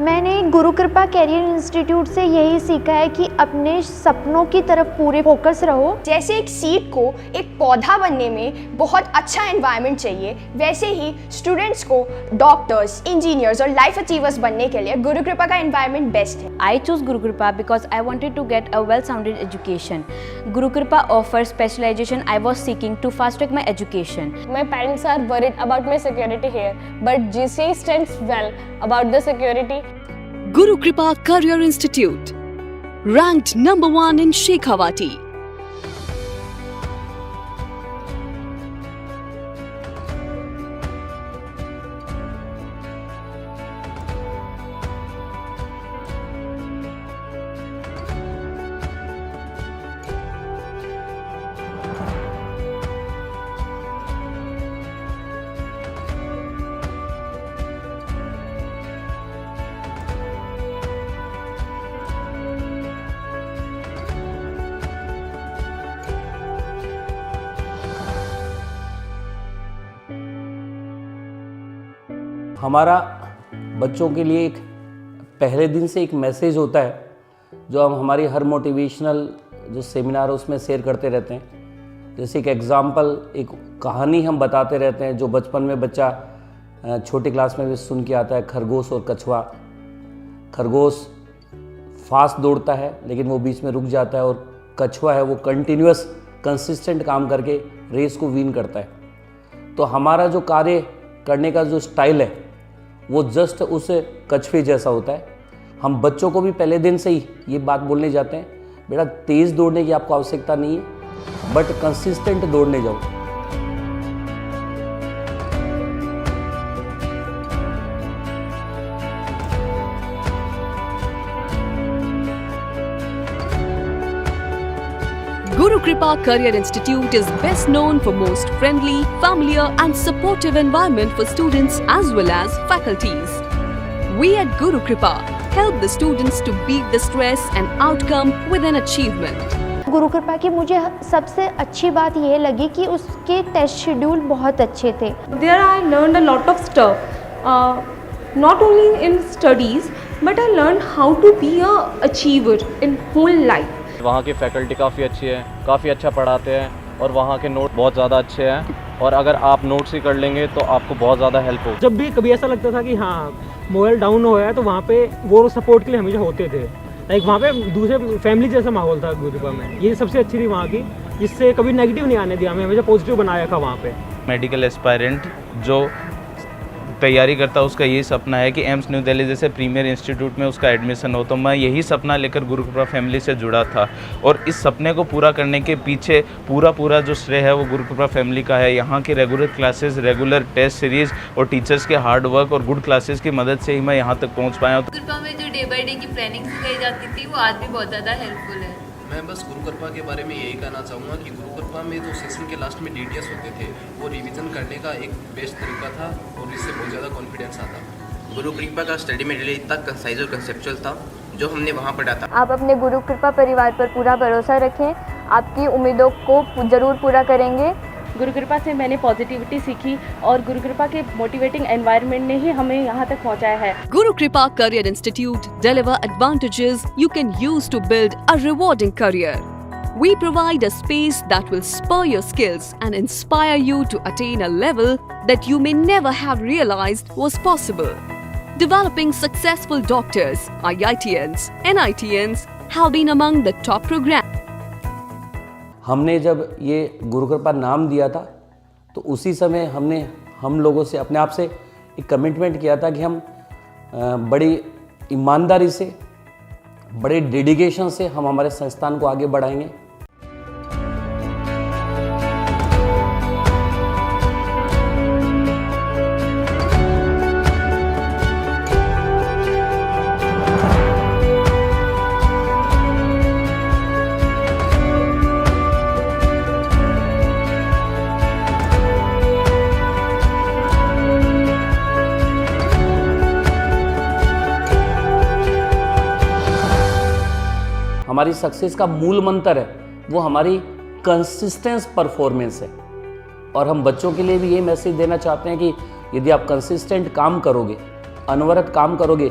मैंने गुरु कृपा career institute से यही सीखा है कि अपने सपनों की तरफ पूरे फोकस रहो। जैसे एक सीड को एक पौधा बनने में बहुत अच्छा एनवायरनमेंट चाहिए, वैसे ही स्टूडेंट्स को डॉक्टर्स, इंजीनियर्स और लाइफ अचीवर्स बनने के लिए गुरु कृपा का एनवायरनमेंट बेस्ट है। I chose Guru Kripa because I wanted to get a well-sounded education. Guru Kripa offers specialization I was seeking to fast-track my education. My parents are worried about my security here, but GC stands well about the security. Guru Kripa Career Institute, ranked #1 in Shekhawati. हमारा बच्चों के लिए एक पहले दिन से एक message होता है जो हम हमारी हर मोटिवेशनल जो सेमिनार है उसमें शेयर करते रहते हैं। जैसे एक एग्ज़ाम्पल, एक कहानी हम बताते रहते हैं जो बचपन में बच्चा छोटी क्लास में भी सुन के आता है, खरगोश और कछुआ। खरगोश फास्ट दौड़ता है लेकिन वो बीच में रुक जाता है, और कछुआ है वो कंटिन्यूअस कंसिस्टेंट काम करके रेस को विन करता है। तो हमारा जो कार्य करने का जो स्टाइल है वो जस्ट उस कछुए जैसा होता है। हम बच्चों को भी पहले दिन से ही ये बात बोलने जाते हैं, बेटा तेज़ दौड़ने की आपको आवश्यकता नहीं है, बट कंसिस्टेंट दौड़ने जाओ। Guru Kripa Career Institute is best known for most friendly, familiar and supportive environment for students as well as faculties. We at Guru Kripa help the students to beat the stress and outcome with an achievement. गुरु कृपा की मुझे सबसे अच्छी बात ये लगी कि उसके टेस्ट शेड्यूल बहुत अच्छे थे। There I learned a lot of stuff, not only in studies, but I learned how to be a achiever in whole life. वहाँ की फैकल्टी काफ़ी अच्छी है, काफ़ी अच्छा पढ़ाते हैं और वहाँ के नोट बहुत ज़्यादा अच्छे हैं, और अगर आप नोट्स ही कर लेंगे तो आपको बहुत ज़्यादा हेल्प हो। जब भी कभी ऐसा लगता था कि हाँ मोरल डाउन हो गया तो वहाँ पे वो सपोर्ट के लिए हमेशा होते थे। लाइक वहाँ पे दूसरे फैमिली जैसा माहौल था गुरु कृपा में, ये सबसे अच्छी थी वहाँ की, जिससे कभी नेगेटिव नहीं आने दिया, हमें हमेशा पॉजिटिव बनाया था वहाँ पे। मेडिकल एस्पायरेंट जो तैयारी करता है उसका यही सपना है कि एम्स न्यू दिल्ली जैसे प्रीमियर इंस्टीट्यूट में उसका एडमिशन हो। तो मैं यही सपना लेकर गुरु कृपा फैमिली से जुड़ा था, और इस सपने को पूरा करने के पीछे पूरा जो श्रेय है वो गुरु कृपा फैमिली का है। यहाँ की regular classes, regular test series और टीचर्स के हार्ड वर्क और गुड क्लासेस की मदद से ही मैं यहाँ तक पहुँच पाया हूँ। गुरु कृपा में जो डे बाई डे की प्लानिंग सिखाई जाती थी वो आज भी बहुत ज़्यादा हेल्पफुल है। मैं बस गुरु कृपा के बारे में यही कहना चाहूँगा कि गुरु कृपा में जो सेशन के लास्ट में DTS होते थे वो रिवीजन करने का एक बेस्ट तरीका था, और इससे बहुत ज़्यादा कॉन्फिडेंस आता। गुरु कृपा का स्टडी मटेरियल इतना कंसाइज और कंसेप्चुअल था जो हमने वहाँ पढ़ा था। आप अपने गुरु कृपा परिवार पर पूरा भरोसा रखें, आपकी उम्मीदों को ज़रूर पूरा करेंगे। गुरु कृपा से मैंने पॉजिटिविटी सीखी, और गुरु कृपा के मोटिवेटिंग एनवायरनमेंट ने ही हमें यहाँ तक पहुँचाया है। Guru Kripa Career Institute deliver advantages you can use to build a rewarding career. We provide a space that will spur your skills and inspire you to attain a level that you may never have realized was possible. Developing successful doctors, IITians, NITians have been among the top programs. हमने जब ये गुरु कृपा नाम दिया था तो उसी समय हम लोगों से अपने आप से एक कमिटमेंट किया था कि हम बड़ी ईमानदारी से, बड़े डेडिकेशन से हम हमारे संस्थान को आगे बढ़ाएंगे। हमारी सक्सेस का मूल मंत्र है वो हमारी कंसिस्टेंस परफॉर्मेंस है, और हम बच्चों के लिए भी ये मैसेज देना चाहते हैं कि यदि आप कंसिस्टेंट काम करोगे, अनवरत काम करोगे,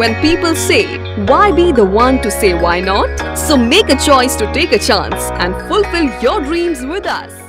When people say, why be the one to say why not? So make a choice to take a chance and fulfill your dreams with us.